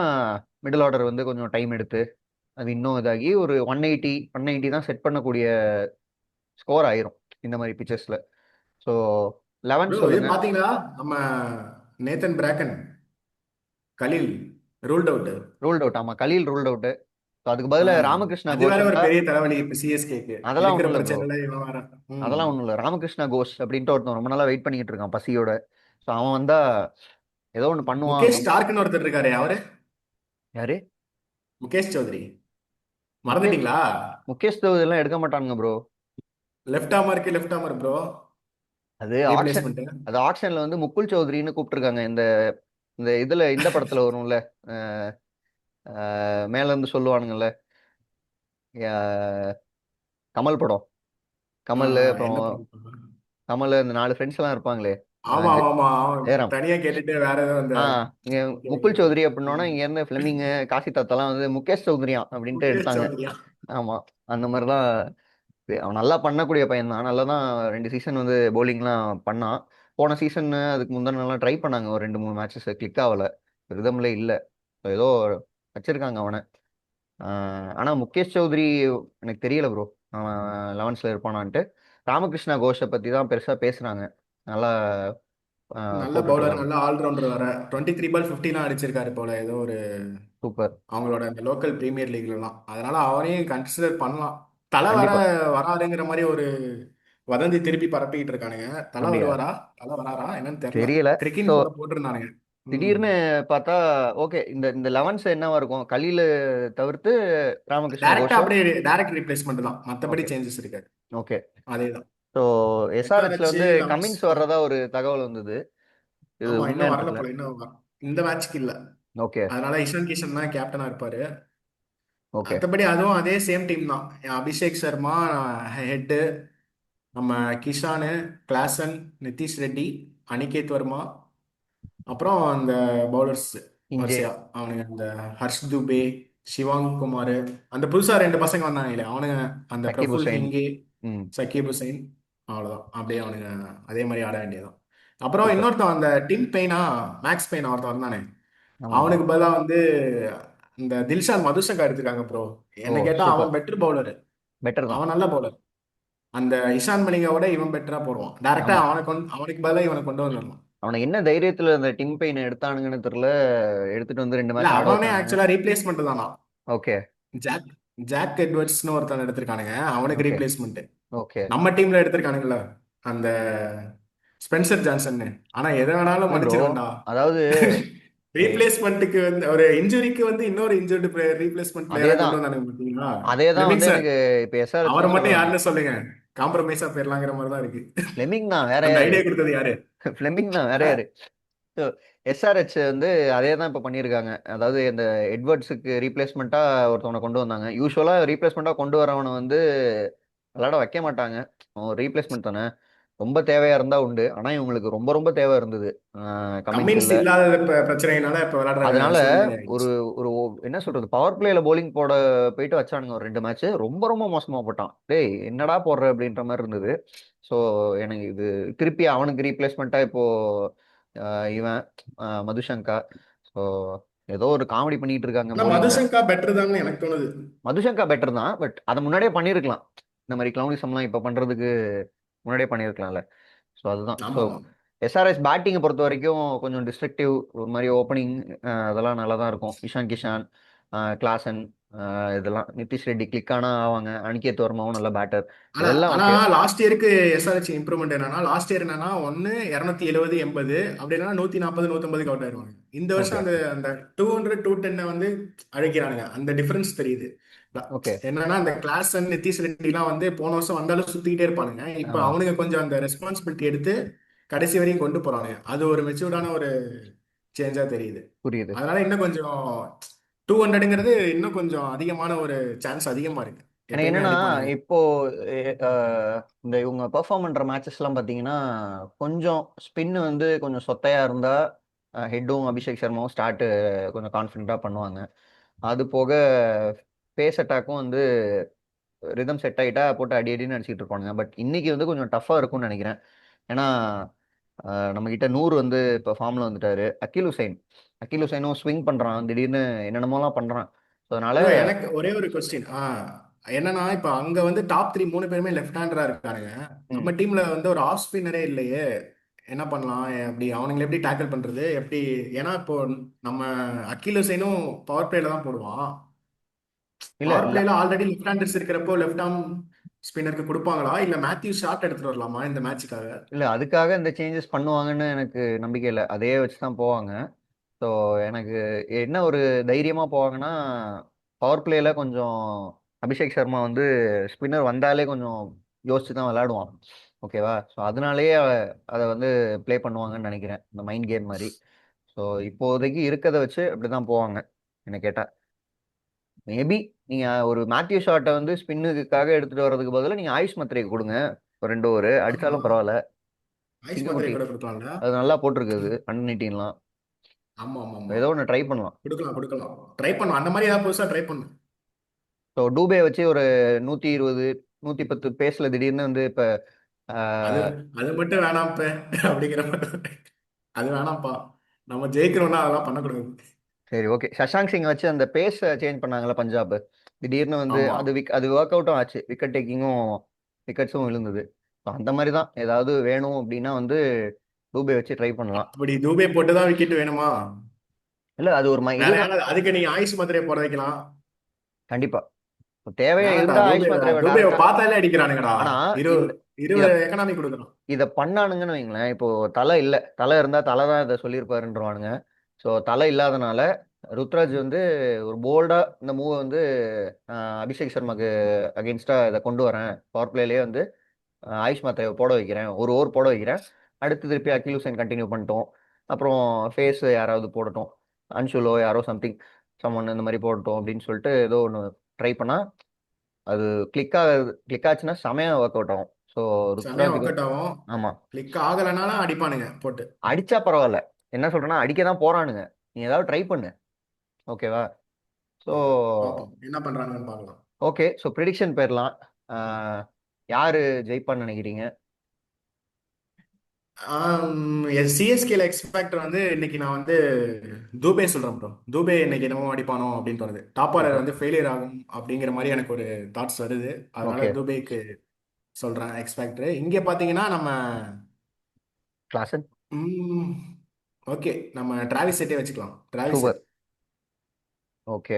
மிடில் ஆர்டர் வந்து கொஞ்சம் டைம் எடுத்து அது இன்னும் இதாகி ஒரு 180 தான் செட் பண்ணக்கூடிய ஸ்கோர் ஆயிரும் இந்த மாதிரி பிச்சர்ஸ்ல. ஸோ 11 ப்ரோ, இது சொல்லுங்க. பாத்தீங்களா? நம்ம Nathan Bracken Khaleel ruled out. Ruled out. ஆமா, கலீல் ரூல்ட் அவுட். ஸோ அதுக்கு ஆ, பதிலாக ராமகிருஷ்ணா அது கோஷ் வேற ஒரு இருந்தா. பெரிய தலைவலி இப்ப சிஎஸ்கேக்கு. அதெல்லாம் இருக்கிற ஒன்றும் இல்லை ப்ரோ. பிரச்சனைல இவன் வேற. ம். அதெல்லாம் ஒன்றும் இல்லை. ராமகிருஷ்ணா கோஷ் அப்படின்ட்டு ஒருத்தன் ரொம்ப நாளா வெயிட் பண்ணிக்கிட்டு இருக்கான் பசியோட. ஸோ அவன் வந்தா ஏதோ ஒன்று பண்ணுவான் முகேஷ் அப்படின்னு. ஸ்டார்க்னு ஒருத்தர் இருக்காரு, அவரு யாரு? முகேஷ் சௌத்ரி. முகேஷ். மறந்துட்டீங்களா? முகேஷ் தோவது எல்லாம் எடுக்க மாட்டானுங்க ப்ரோ. Left armour bro. அது ஆக்ஷன். ரீப்ளேஸ்மெண்ட். அது ஆக்ஷன்ல வந்து முகுல் சௌத்ரின்னு கூப்பிட்டுருக்காங்க. இந்த இந்த இதுல இந்த படத்துல வரும்ல, அஹ், மேல இருந்து சொல்லுவானுங்கல்ல, அஹ், கமல் படம். கமல் அப்புறம் என்ன பண்ண. கமல் இந்த 4 ஃப்ரெண்ட்ஸ் எல்லாம் இருப்பாங்களே. ஆமா ஜெ- ஆமா, அவன் ஜெயராம். தனியா கேட்டுட்டு வேற ஏதோ அந்த. இங்க ஓகே ஓகே. முகுல் சௌத்ரி அப்படின்னோன்னா இங்க இருந்து பிளெமிங், காசி தாத்தாலாம் வந்து முகேஷ் சௌத்ரியா அப்படின்ட்டு முகேஷ் எடுத்தாங்க. சௌத்ரியா. ஆமா, அந்த மாதிரி தான். அவன் நல்லா பண்ணக்கூடிய பையன் தான். நல்லா தான் 2 சீசன் வந்து பவுலிங்லாம் பண்ணான். போன சீசன் அதுக்கு முந்தின நல்லா ட்ரை பண்ணாங்க, ஒரு 2 3 மேட்சஸ் கிளிக் ஆகல, ரிதம்ல இல்ல. ஏதோ வச்சிருக்காங்க அவனை. ஆனா முகேஷ் சௌத்ரி எனக்கு தெரியல ப்ரோ, அவன் 11ல இருப்பானான்ட்டு. ராமகிருஷ்ணா கோஷை பத்தி தான் பெருசா பேசுறாங்க. நல்லா நல்ல போட்டுட்டு பவுலர், இருக்காங்க. நல்ல ஆல்ரவுண்டர் வேற. 23 பால் 50 அடிச்சிருக்காரு போல ஏதோ ஒரு சூப்பர். அவங்களோட அந்த லோக்கல் பிரீமியர் லீக்லலாம். அதனால அவனையும் கன்சிடர் பண்ணலாம். தலை வர கண்டிப்பா. வராதுங்கிற மாதிரி ஒரு வதந்தி திருப்பி பரப்பிக்கிட்டு இருக்கானுங்க. தலை அப்படியா? வருவாரா? தலை வராரா என்னன்னு தெரியல. தெரியல. ஸோ கிரிக்கின் கூட போட்டிருந்தானுங்க. ம். திடீர்னு பார்த்தா, ஓகே, இந்த இந்த 11ஸ் என்னவா இருக்கும், கலீல் தவிர்த்து ராமகிருஷ்ண டைரக்டா கோஷ். அப்படியே டைரக்ட் ரீப்ளேஸ்மெண்ட் தான், மற்றபடி ஓகே சேஞ்சஸ் இருக்காது. ஓகே. அதே தான். ஸோ எஸ்ஆர்ஹெச்ல எஸ்ஆர்ஹெச் வந்து லெவன்ஸ். கமின்ஸ் வர்றதா ஒரு தகவல் வந்தது. இது ஆமா, இன்னும் உண்மையான்னு வரல தெரியல. போல. இந்த மேட்ச்க்கு இல்ல. ஓகே அதனால இஷான் கிஷன் தான் கேப்டனா இருப்பாரு. ஓகே. மற்றபடி அதுவும் அதே சேம் டீம் தான். அபிஷேக் சர்மா ஹெட்டு, நம்ம கிஷானு, கிளாசன், நிதிஷ் ரெட்டி, அனிகேத் வர்மா, அப்புறம் அந்த பவுலர்ஸ் இங்கே வரிசையா அவனுங்க அந்த ஹர்ஷ் துபே, சிவாங் குமார், அந்த புதுசா ரெண்டு பசங்க வந்தாங்களே அவனுங்க, அந்த சக்கீப் பிரஃபுல் ஹுசைன். ஹெங்கே, ம். சக்கீப் ஹுசைன். அவ்வளவுதான், அப்படியே அவனுங்க அதே மாதிரி ஆட வேண்டியதுதான். அப்புறம் சூப்பர். இன்னொருத்தன் அந்த டிம் பெயினா, மேக்ஸ் பெயினா ஒருத்தன் வந்தானே, ஆமாமா. அவனுக்கு பதிலா வந்து இந்த தில்ஷான் மதுசங்கா எடுத்திருக்காங்க ப்ரோ. ஓ என்ன கேட்டா அவன் சூப்பர். Better bowler. பெட்டர் தான். அவன் நல்ல பவுலர். அந்த இஷான் மலிங்காவோட இவன் பெட்டரா போடுவான். டைரக்டா ஆமா. அவனுக்கு பதிலா இவனை கொண்டு வந்துடலாம். அவனை என்ன தைரியத்துல அந்த டிம் பெயின் எடுத்தானுங்கன்னு தெரியல. எடுத்துட்டு வந்து 2 இல்ல மேட்ச் ஆட அவனே வச்சானுங்க. ஆக்சுவலா ரீப்ளேஸ்மெண்ட் தானா. ஓகே. ஜாக் ஜாக் எட்வர்ட்ஸ்னு ஒருத்தன் எடுத்திருக்கானுங்க, அவனுக்கு ஓகே. ரீப்ளேஸ்மெண்ட். ஓகே. நம்ம டீம்ல எடுத்திருக்கானுங்களா அந்த ஸ்பென்சர் ஜான்சன். ஆனா எதை வேணாலும் இல்ல ப்ரோ, மன்னிச்சிருவேன்டா. அதாவது ரீப்ளேஸ்மெண்ட்டுக்கு வந்து ஒரு இன்ஜுரிக்கு வந்து இன்னொரு இன்ஜுரிடு பிளேயர் ரீப்ளேஸ்மெண்ட் பிளேயரா அதேதான். கொண்டு வந்தானுங்க பாத்தீங்களா. அதேதான் லெமிக் வந்து சார். எனக்கு இப்ப எஸ்ஆர்ஹெச் அவரை மட்டும் சொல்றாங்க. யாருன்னு சொல்லுங்க. காம்ப்ரமைஸா போயிடலாங்கிற மாதிரி தான் இருக்கு. ஃபிளெமிங் தான், வேற அந்த யாரு? ஐடியா கொடுத்தது யாரு? ஃபிளெமிங் தான், வேற யாரு? எஸ்ஆர்ஹெச் வந்து அதே தான் இப்போ பண்ணியிருக்காங்க. அதாவது இந்த எட்வர்ட்ஸுக்கு ரீப்ளேஸ்மெண்ட்டா ஒருத்தவனை கொண்டு வந்தாங்க. யூஸ்வலா ரீப்ளேஸ்மெண்ட்டா கொண்டு வரவனை வந்து விளையாட வைக்க மாட்டாங்க. அவன் ரீப்ளேஸ்மெண்ட் தானே. ரொம்ப தேவையா இருந்தா உண்டு. ஆனா இவங்களுக்கு ரொம்ப ரொம்ப தேவை இருந்தது கமின்ஸ் கமின்ஸ் இல்ல. இல்லாத பிரச்சனையினால இப்ப விளையாடுற அதனால சூழ்நிலை ஒரு ஆயிடுச்சு. ஒரு என்ன சொல்றது, பவர் பிளேல bowling போட போயிட்டு வச்சானுங்க ஒரு 2 மேட்ச். ரொம்ப ரொம்ப மோசமா போட்டான். டேய் என்னடா போடுற அப்படின்ற மாதிரி இருந்தது. ஸோ எனக்கு இது திருப்பி அவனுக்கு ரீப்ளேஸ்மெண்ட்டா இப்போ இவன் மதுசங்கா. ஸோ ஏதோ ஒரு காமெடி பண்ணிட்டு இருக்காங்க ஆனா bowlingல. மதுசங்கா பெட்டர் தான் எனக்கு தோணுது. மதுசங்கா பெட்டர் தான், பட் அதை முன்னாடியே பண்ணியிருக்கலாம். இந்த மாதிரி கிளவுனிசம்லாம் இப்போ பண்றதுக்கு முன்னாடியே பண்ணியிருக்கலாம்ல. ஸோ அதுதான். ஸோ ஆமா ஆமா. எஸ்ஆர்எஸ் பேட்டிங்கை பொறுத்த வரைக்கும் கொஞ்சம் டிஸ்ட்ரக்டிவ், ஒரு மாதிரி ஓப்பனிங் அதெல்லாம் நல்லா தான் இருக்கும். இஷான் கிஷான், கிளாசன், இதெல்லாம் நிதிஷ் ரெட்டி கிளிக் ஆனா ஆவாங்க. அனிகேத் வர்மாவும் நல்ல பேட்டர். ஆனா இதெல்லாம் ஆனா ஓகே. லாஸ்ட் இயருக்கு எஸ்ஆர்ஹெச் இம்ப்ரூவ்மெண்ட் என்னன்னா, லாஸ்ட் இயர் என்னன்னா ஒன்னு 270 80, அப்படின்னா 140 150 அவுட் ஆயிருவாங்க. இந்த வருஷம் ஓகே. அந்த அந்த 200 210 வந்து அழைக்கிறானுங்க. அந்த டிஃபரன்ஸ் தெரியுது. ஓகே. என்னன்னா அந்த கிளாஸ் அண்ட் நிதிஷ் ரெட்டிலாம் வந்து போன வருஷம் வந்தாலும் சுத்திக்கிட்டே இருப்பானுங்க. இப்ப ஆமா. அவனுங்க கொஞ்சம் அந்த ரெஸ்பான்சிபிலிட்டி எடுத்து கடைசி வரையும் கொண்டு போறானுங்க. அது ஒரு மெச்சூர்டான ஒரு சேஞ்சா தெரியுது. புரியுது. அதனால இன்னும் கொஞ்சம் 200ங்கிறது இன்னும் கொஞ்சம் அதிகமான ஒரு சான்ஸ் அதிகமா இருக்கு. எனக்கு எப்பயுமே என்னன்னா, அடிப்பானுங்க. இப்போ இந்த இவங்க பெர்ஃபார்ம் பண்ற மேட்சஸ்லாம் பார்த்தீங்கன்னா, கொஞ்சம் ஸ்பின் வந்து கொஞ்சம் சொத்தையா இருந்தா ஹெட்டும் அபிஷேக் சர்மாவும் ஸ்டார்ட் கொஞ்சம் கான்ஃபிடென்ட்டா பண்ணுவாங்க. அது போக பேஸ் அட்டாக்கும் வந்து ரிதம் செட் ஆயிட்டா போட்டு அடி அடின்னு அடிச்சிட்டு இருப்பானுங்க. பட் இன்னைக்கு வந்து கொஞ்சம் டஃபா இருக்கும்னு நினைக்கிறேன். ஏன்னா நம்ம கிட்ட நூறு வந்து இப்போ ஃபார்ம்ல வந்துட்டாரு. அகில் ஹுசைன். அகில் ஹுசைனும் ஸ்விங் பண்றான், திடீர்னு என்னென்னமோலாம் பண்றான். ஸோ அதனால ப்ரோ எனக்கு ஒரே ஒரு கொஸ்டின். என்னன்னா இப்ப அங்க வந்து டாப் த்ரீ 3 பேருமே லெஃப்ட் ஹேண்டரா இருக்கானுங்க. ம், நம்ம டீம்ல வந்து ஒரு ஆஃப் ஸ்பின்னரே இல்லையே. என்ன பண்ணலாம்? அப்படி அவனுங்களை எப்படி டேக்கிள் பண்றது எப்படி? ஏன்னா இப்போ நம்ம அக்கீல் ஹுசைனும் பவர் பிளேல தான் போடுவான். இல்ல பவர் இல்ல பிளேல ஆல்ரெடி லெஃப்ட் ஹேண்டர்ஸ் இருக்கிறப்போ லெஃப்ட் ஆர்ம் ஸ்பின்னருக்கு கொடுப்பாங்களா, இல்ல மேத்யூ ஷாட் எடுத்துட்டு வரலாமா இந்த மேட்சுக்காக? இல்ல அதுக்காக இந்த சேஞ்சஸ் பண்ணுவாங்கன்னு எனக்கு நம்பிக்கை இல்லை. அதே வச்சு தான் போவாங்க. ஸோ எனக்கு என்ன ஒரு தைரியமா போவாங்கன்னா, பவர் பிளேல கொஞ்சம் அபிஷேக் சர்மா வந்து ஸ்பின்னர் வந்தாலே கொஞ்சம் யோசிச்சு தான் விளையாடுவான். ஓகேவா? ஸோ அதனாலேயே அதை வந்து ப்ளே பண்ணுவாங்கன்னு நினைக்கிறேன், இந்த மைண்ட் கேம் மாதிரி. ஸோ இப்போதைக்கு இருக்கதை வச்சு அப்படிதான் போவாங்க என்ன கேட்டா. மேபி நீங்க ஒரு மேத்யூ ஷாட்டை வந்து ஸ்பின்னுக்காக எடுத்துட்டு வர்றதுக்கு பதிலா நீங்க ஆயுஷ் மத்ரேக்கு கொடுங்க. ஒரு 2 ஓவர் ஆமா. அடிச்சாலும் பரவாயில்ல. ஐஸ் மாத்திரை சிங்கக்குட்டி கூட கொடுக்கலாம்ல. அது நல்லா போட்டிருக்குது அண்டர் 19லாம். ஆமா ஆமா ஆமா. ஏதோ ஒன்று ட்ரை பண்ணலாம். கொடுக்கலாம் கொடுக்கலாம். ட்ரை பண்ணும் அந்த மாதிரி ஏதாவது புதுசா ட்ரை பண்ணும். ஸோ டூபே வச்சு ஒரு 120 110 பேஸ்ல திடீர்னு வந்து இப்ப அது ஆஹ், அது மட்டும் வேணாம்ப்ப அப்படிங்கிற மாதிரி. அது வேணாம்ப்பா. நம்ம ஜெயிக்கணும்னா அதெல்லாம் பண்ணக்கூடாது. சரி ஓகே, சஷாங்க் சிங் வச்சு அந்த பேஸ் சேஞ்ச் பண்ணாங்கல்ல பஞ்சாப். திடீர்னு வந்து ஆமா. அது ஒர்க் அவுட்டும் ஆச்சு. விக்கெட் டேக்கிங்கும் விக்கெட்ஸும் விழுந்தது. ஸோ அந்த மாதிரி தான் ஏதாவது வேணும் அப்படின்னா வந்து டூபே வச்சு ட்ரை பண்ணலாம். அப்படி தூபே போட்டு தான் விக்கெட் வேணுமா? இல்ல அது ஒரு வேற இதுதான். யாராவது அதுக்கு நீங்க ஆயுஷ் மாத்திரையை போட வைக்கலாம். கண்டிப்பா. இப்ப தேவையா வேணாம்டா இருந்தா தூபே. ஆயுஷ் மாத்திரை தூபேவை டேரக்டா. பார்த்தாலே அடிக்கிறானுங்கடா. ஆனா இரு இந்த இத இருபது எக்கனாமி கொடுக்குறான். இத பண்ணானுங்கன்னு வைங்களேன். இப்போ தலை இல்ல. தலை இருந்தா தலை தான் இதை சொல்லியிருப்பாருன்றவானுங்க. ஸோ தலை இல்லாதனால ருத்ராஜ் வந்து ஒரு போல்டா இந்த மூவ் வந்து அபிஷேக் சர்மாக்கு அகேன்ஸ்டா இதை கொண்டு வரேன். பவர் பிளேலயே வந்து ஆயுஷ் மாத்திரையை போட வைக்கிறேன். ஒரு ஓவர் போட வைக்கிறேன். அடுத்து திருப்பி அகில் ஹுசைன் கண்டினியூ பண்ணிட்டோம். அப்புறம் ஃபேஸ் யாராவது போடட்டும். அன்சுலோ யாரோ சம்திங் சம்மன் இந்த மாதிரி போடட்டும் அப்படின்னு சொல்லிட்டு ஏதோ ஒன்று ட்ரை பண்ணா அது கிளிக் ஆச்சுன்னா செமையா ஒர்க் அவுட் ஆகும். ஸோ செமையா ருத்ராஜுக்கு. ஒர்க் அவுட் ஆகும். ஆமா. கிளிக் ஆகலைனாலும் அடிப்பானுங்க போட்டு. அடிச்சா பரவாயில்ல. என்ன சொல்றேன்னா அடிக்க தான் போறானுங்க. நீ ஏதாவது ட்ரை பண்ணு. ஓகேவா? ஸோ பார்ப்போம் என்ன பண்றானுங்கன்னு பார்க்கலாம். ஓகே. ஸோ ப்ரிடிக்ஷன் போயிடலாம். ஆஹ் யாரு ஜெயிப்பான்னு நினைக்கிறீங்க? சிஎஸ்கேல எக்ஸ்பேக்டர் வந்து இன்னைக்கு நான் வந்து தூபே சொல்றேன் ப்ரோ. தூபே இன்னைக்கு என்னமோ அடிப்பானோ அப்படின்னு தோணுது. Top order super. வந்து ஃபெயிலியர் ஆகும் அப்படிங்கிற மாதிரி எனக்கு ஒரு தாட்ஸ் வருது. அதனால ஓகே. தூபேக்கு சொல்றேன் எக்ஸ்பேக்டர். இங்க பாத்தீங்கன்னா நம்ம கிளாசன். ஓகே, நம்ம டிராவிஸ் செட்டே வச்சுக்கலாம். Travis set. Super. Okay.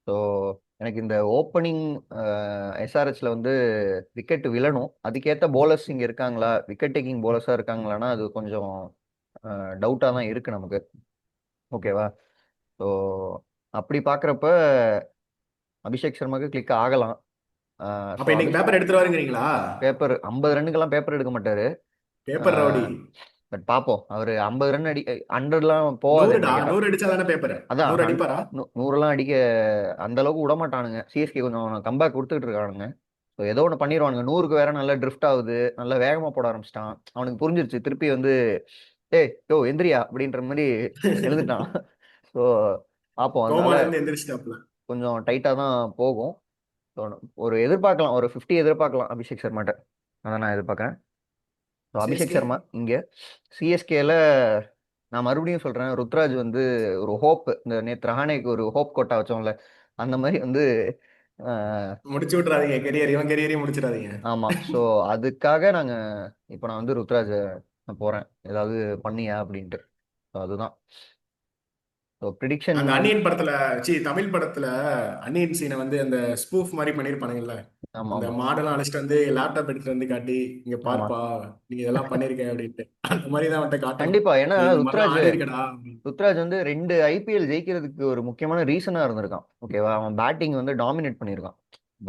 So எனக்கு இந்த ஓப்பனிங் எஸ்ஆர்ஹெச்ல வந்து விக்கெட் விழணும், அதுக்கேற்ற போலர்ஸ் இங்கே இருக்காங்களா, விக்கெட் டேக்கிங் போலர்ஸாக இருக்காங்களான்னா அது கொஞ்சம் டவுட்டாக தான் இருக்கு நமக்கு. ஓகேவா? ஸோ அப்படி பார்க்குறப்ப அபிஷேக் சர்மாக்கு கிளிக் ஆகலாம். ஸோ அப்ப இன்னைக்கு பேப்பர் எடுத்துட்டு வருங்கிறீங்களா? பேப்பர் 50 ரன்னுக்கெல்லாம் பேப்பர் எடுக்க மாட்டாரு. Paper rowdy. பட் பார்ப்போம், அவர் 50 ரன் அடி, 100லாம் போவாது என்ன நூறுடா, கேட்டா. 100 அடிச்சா தானே பேப்பர். அதான் 100 அடிப்பாரா? 100லாம் அடிக்க அந்த அளவுக்கு விட மாட்டானுங்க. சிஎஸ்கே கொஞ்சம் கம்பேக் கொடுத்துட்டு இருக்கானுங்க. ஸோ ஏதோ ஒன்று பண்ணிடுவானுங்க. 100க்கு வேற நல்லா ட்ரிஃப்ட் ஆகுது, நல்லா வேகமாக போட ஆரம்பிச்சிட்டான். அவனுக்கு புரிஞ்சிருச்சு திருப்பி வந்து, ஏய் யோ எந்திரியா அப்படின்ற மாதிரி எழுந்துட்டான். ஸோ பார்ப்போம், அதனால கோமால இருந்து எந்திரிச்சிட்டாப்ல. கொஞ்சம் டைட்டாக தான் போகும். ஸோ ஒரு எதிர்பார்க்கலாம், ஒரு 50 எதிர்பார்க்கலாம் அபிஷேக் சர்மாட்ட. அதான் நான் எதிர்பார்க்குறேன். So Abhishek CSK. சர்மா இங்கே சிஎஸ்கேல நான் மறுபடியும் சொல்கிறேன், ருத்ராஜ் வந்து ஒரு ஹோப், இந்த நேற்று ரஹானேக்கு ஒரு ஹோப் கோட்டா வச்சோம்ல, அந்த மாதிரி வந்து முடிச்சு விட்டுறாதீங்க கெரியர், இவன் கெரியரையும் முடிச்சிடாதீங்க. ஆமாம். ஸோ அதுக்காக நாங்கள் இப்போ நான் வந்து ருத்ராஜ் நான் போகிறேன், ஏதாவது பண்ணியா அப்படின்ட்டு. ஸோ அதுதான். ஸோ ப்ரிடிக்ஷன் அந்த வந்து அன்னியன் படத்துல, தமிழ் படத்துல அன்னியன் சீனை வந்து அந்த ஸ்பூஃப் மாதிரி பண்ணிருப்பானுங்கல்ல. ஆமாம் அந்த ஆமாம் மாடெல்லாம் அழைச்சிட்டு வந்து லேப்டாப் எடுத்துட்டு வந்து காட்டி, இங்க ஆமாம். பார்ப்பா, நீ இதெல்லாம் பண்ணிருக்க அப்படின்ட்டு அந்த மாதிரி தான் அவன்கிட்ட காட்டணும். கண்டிப்பாக. ஏன்னா நீ இந்த மாதிரிலாம் ருத்ராஜ் ஆடி இருக்கடா அப்படின்னு. ருத்ராஜ் வந்து 2 ஐபிஎல் ஜெயிக்கிறதுக்கு ஒரு முக்கியமான ரீசனாக இருந்திருக்கான். ஓகேவா? அவன் பேட்டிங் வந்து டாமினேட் பண்ணியிருக்கான்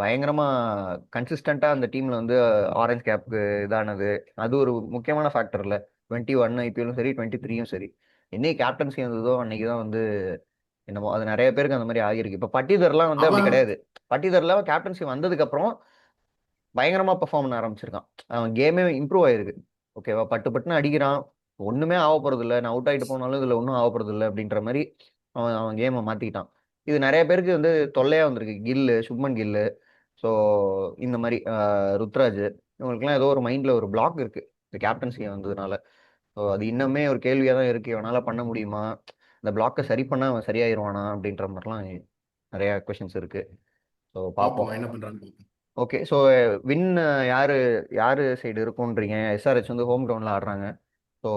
பயங்கரமா, கன்சிஸ்டண்டா அந்த டீம்ல வந்து ஆரஞ்ச் கேப்க்கு இதானது. அது ஒரு முக்கியமான ஃபேக்டர் இல்ல. 21 ஐபிஎல்லும் சரி, 23யும் சரி. என்னைக்கு கேப்டன்சி வந்ததோ அன்னைக்கு தான் வந்து என்னமோ அது நிறைய பேருக்கு அந்த மாதிரி ஆகியிருக்கு. இப்ப பட்டிதர்லாம் வந்து அப்படி அவன் கிடையாது. பட்டிதர்லாம் கேப்டன்சி வந்ததுக்கு அப்புறம் பயங்கரமா பெர்ஃபார்ம் பண்ண ஆரம்பிச்சிருக்கான். அவன் கேமே இம்ப்ரூவ் ஆயிருக்கு. ஓகேவா? பட்டு பட்டுன்னு அடிக்கிறான். ஒண்ணுமே ஆக போறது இல்ல, நான் அவுட் ஆயிட்டு போனாலும் இதுல ஒன்றும் ஆக போறது இல்லை அப்படின்ற மாதிரி அவன் அவன் கேமை மாத்திக்கிட்டான். இது நிறைய பேருக்கு வந்து தொல்லையா வந்திருக்கு. கில்லு, சுப்மன் கில்லு, ஸோ இந்த மாதிரி ருத்ராஜ், இவங்களுக்குலாம் ஏதோ ஒரு மைண்ட்ல ஒரு பிளாக் இருக்கு இந்த கேப்டன்சி வந்ததுனால. ஸோ அது இன்னுமே ஒரு கேள்வியா தான் இருக்கு, இவனால பண்ண முடியுமா, இந்த பிளாக்கை சரி பண்ண அவன் சரியாயிருவானா அப்படின்ற மாதிரிலாம் நிறைய கொஷின்ஸ் இருக்கு. ஸோ பார்ப்போம். பார்ப்போம் என்ன பண்றான்னு பார்ப்போம். ஓகே. ஸோ வின் யாரு யாரு சைடு இருக்கும்ன்றீங்க? எஸ்ஆர்ஹெச் வந்து ஹோம் கிரவுண்ட்ல ஆடுறாங்க. ஸோ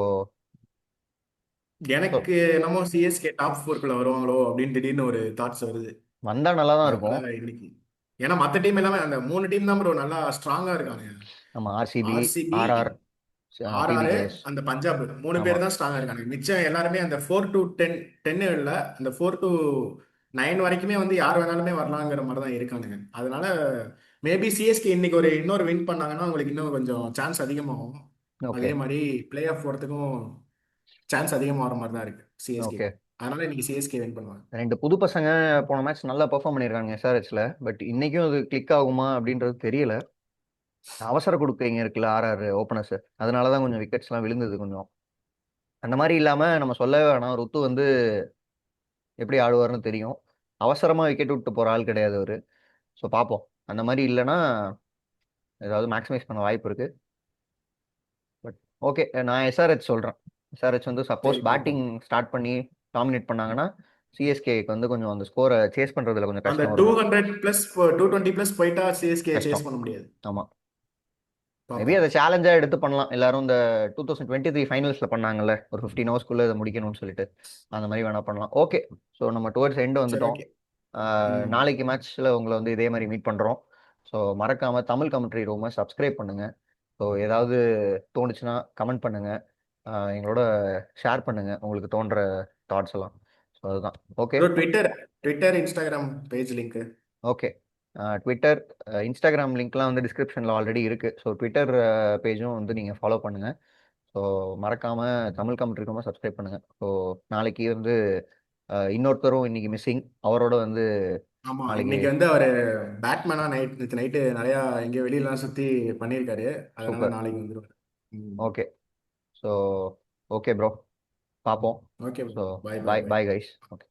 ஸோ எனக்கு என்னமோ சிஎஸ்கே டாப் 4க்குள்ள வருவாங்களோ அப்படின்னு திடீர்னு ஒரு தாட்ஸ் வருது. வந்தா நல்லா தான் அதனால இருக்கும். இன்னைக்கு, ஏன்னா மற்ற டீம் எல்லாமே அந்த 3 டீம் தான் ப்ரோ நல்லா ஸ்ட்ராங்கா இருக்காங்க. நம்ம ஆர்சிபி, ஆர்சிபி, ஆர்ஆர், ஆர்ஆர், டிவிகேஎஸ். அந்த பஞ்சாப், 3 பேர் ஆமா. தான் ஸ்ட்ராங்கா இருக்காங்க. மிச்சம் எல்லாருமே அந்த 4 to 10 இல்ல, அந்த 4 to 9 வரைக்குமே வந்து யார் வேணாலுமே வரலாங்கிற மாதிரி தான் இருக்கானுங்க. அதனால மேபி சிஎஸ்கே இன்னைக்கு இன்னொரு வின் பண்ணாங்கன்னா உங்களுக்கு இன்னும் கொஞ்சம் சான்ஸ் அதிகமாகும். ஓகே. அதே மாதிரி பிளே ஆஃப் போறதுக்கும் சான்ஸ் அதிகமாக வர மாதிரி தான் இருக்கு ஓகே. சிஎஸ்கேக்கு. அதனால இன்னைக்கு சிஎஸ்கே வின் பண்ணுவாங்க. 2 புது பசங்க போன மேட்ச் நல்லா பெர்ஃபார்ம் பண்ணியிருக்காங்க எஸ்ஆர்ஹெச்ல. பட் இன்னைக்கும் அது கிளிக் ஆகுமா அப்படின்றது தெரியல. அவசர கொடுக்குறீங்க இருக்குல்ல ஆர்ஆர் ஓப்பனர்ஸ், அதனால தான் கொஞ்சம் விக்கெட்ஸ்லாம் விழுந்தது கொஞ்சம். அந்த மாதிரி இல்லாம நம்ம சொல்லவே வேணாம், ருத்து வந்து எப்படி ஆடுவார்னு தெரியும். அவசரமா விக்கெட் விட்டு போற ஆள் கிடையாது அவரு. ஸோ பார்ப்போம். அந்த மாதிரி இல்லைன்னா ஏதாவது மேக்ஸிமைஸ் பண்ண வாய்ப்பு இருக்கு. பட் ஓகே, நான் எஸ்ஆர்ஹெச் சொல்றேன். எஸ்ஆர்ஹெச் வந்து சப்போஸ் சரி பார்ப்போம். பேட்டிங் ஸ்டார்ட் பண்ணி டாமினேட் பண்ணாங்கன்னா சிஎஸ்கேக்கு வந்து கொஞ்சம் அந்த ஸ்கோரை சேஸ் பண்றதுல கொஞ்சம் அந்த கஷ்டம் டூ வரும். ஹண்ட்ரட் பிளஸ் 220 பிளஸ் போயிட்டா சிஎஸ்கே சேஸ் கஷ்டம். பண்ண முடியாது. ஆமா. மேபி பார்ப்போம். அதை சேலஞ்சா எடுத்து பண்ணலாம். எல்லாரும் இந்த 2023 ஃபைனல்ஸ்ல பண்ணாங்கல்ல, ஒரு 15 ஹவர்ஸ்க்குள்ள இதை முடிக்கணும்னு சொல்லிட்டு, அந்த மாதிரி வேணா பண்ணலாம். ஓகே. ஸோ நம்ம டுவர்ட்ஸ் எண்ட் சரி வந்துட்டோம். ஓகே. ம். நாளைக்கு மேட்ச்ல உங்களை வந்து இதே மாதிரி மீட் பண்றோம். ஸோ மறக்காம தமிழ் கமெண்ட்ரி ரூமை சப்ஸ்கிரைப் பண்ணுங்க. ஸோ ஏதாவது தோணுச்சுன்னா கமெண்ட் பண்ணுங்க. எங்களோட ஷேர் பண்ணுங்க உங்களுக்கு தோன்ற தாட்ஸ் எல்லாம். ஸோ அதுதான். Okay. Bro, Twitter, Instagram page link. Okay. Twitter, Instagram லிங்க்லாம் வந்து டிஸ்கிரிப்ஷனில் ஆல்ரெடி இருக்கு. ஸோ ட்விட்டர் பேஜும் வந்து நீங்கள் ஃபாலோ பண்ணுங்க. ஸோ மறக்காம தமிழ் கமெண்ட் இருக்குமா சப்ஸ்கிரைப் பண்ணுங்க. ஸோ நாளைக்கு வந்து இன்னொருத்தரும் இன்னைக்கு மிஸ்ஸிங், அவரோட வந்து ஆமா, நாளைக்கு. இன்னைக்கு வந்து அவரு பேட்மேனா நிறைய நைட்டு நிறைய எங்கேயோ வெளியிலாம் சுத்தி பண்ணியிருக்காரு. அதனால சூப்பர். நாளைக்கு வந்துருவாரு. ம். ஓகே. ஸோ ஓகே ப்ரோ, பார்ப்போம். Okay so bro. Bye bye bye bye. Bye guys. Okay.